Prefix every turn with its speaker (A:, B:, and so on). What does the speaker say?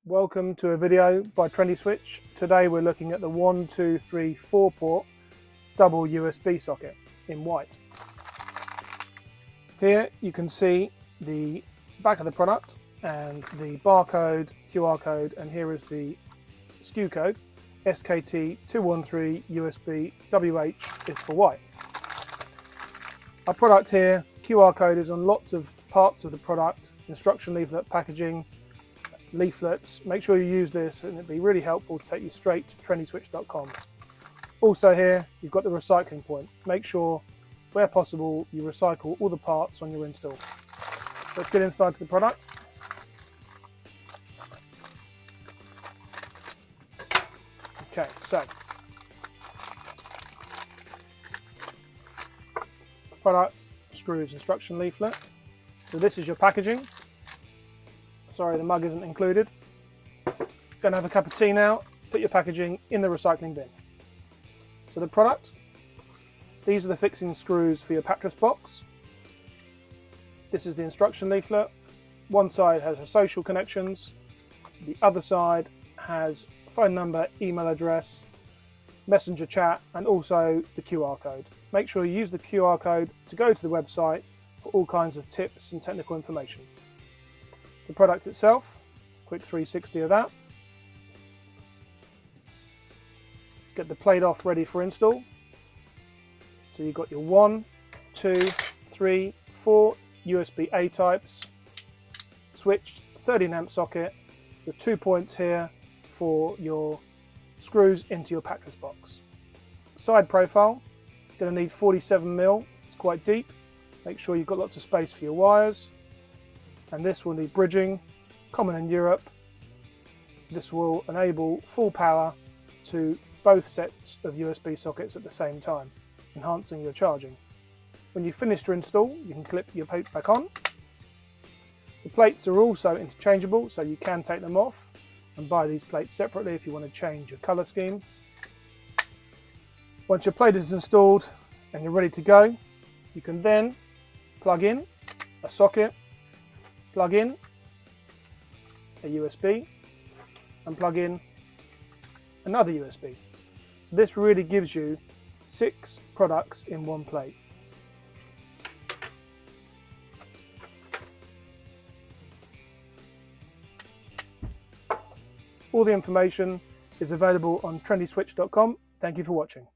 A: Welcome to a video by Trendi Switch. Today we're looking at the 1, 2, 3, 4 port double USB socket in white. Here you can see the back of the product and the barcode, QR code, and here is the SKU code. SKT213USBWH is for white. Our product here, QR code is on lots of parts of the product, instruction leaflet, packaging, leaflets. Make sure you use this and it'd be really helpful to take you straight to trendyswitch.com. Also here you've got the recycling point. Make sure where possible you recycle all the parts on your install. Let's get inside the product. Okay, so product, screws, instruction leaflet. So this is your packaging. Sorry, the mug isn't included. Going to have a cup of tea now. Put your packaging in the recycling bin. So the product, these are the fixing screws for your pattress box. This is the instruction leaflet. One side has the social connections. The other side has phone number, email address, messenger chat, and also the QR code. Make sure you use the QR code to go to the website for all kinds of tips and technical information. The product itself, quick 360 of that. Let's get the plate off ready for install. So you've got your 1, 2, 3, 4 USB-A types, switched 13 amp socket, with 2 points here for your screws into your pattress box. Side profile, going to need 47mm, it's quite deep. Make sure you've got lots of space for your wires. And this will need bridging, common in Europe. This will enable full power to both sets of USB sockets at the same time, enhancing your charging. When you've finished your install, you can clip your plate back on. The plates are also interchangeable, so you can take them off and buy these plates separately if you want to change your colour scheme. Once your plate is installed and you're ready to go, you can then plug in a socket, plug in a USB, and plug in another USB. So this really gives you 6 products in one plate. All the information is available on trendyswitch.com. Thank you for watching.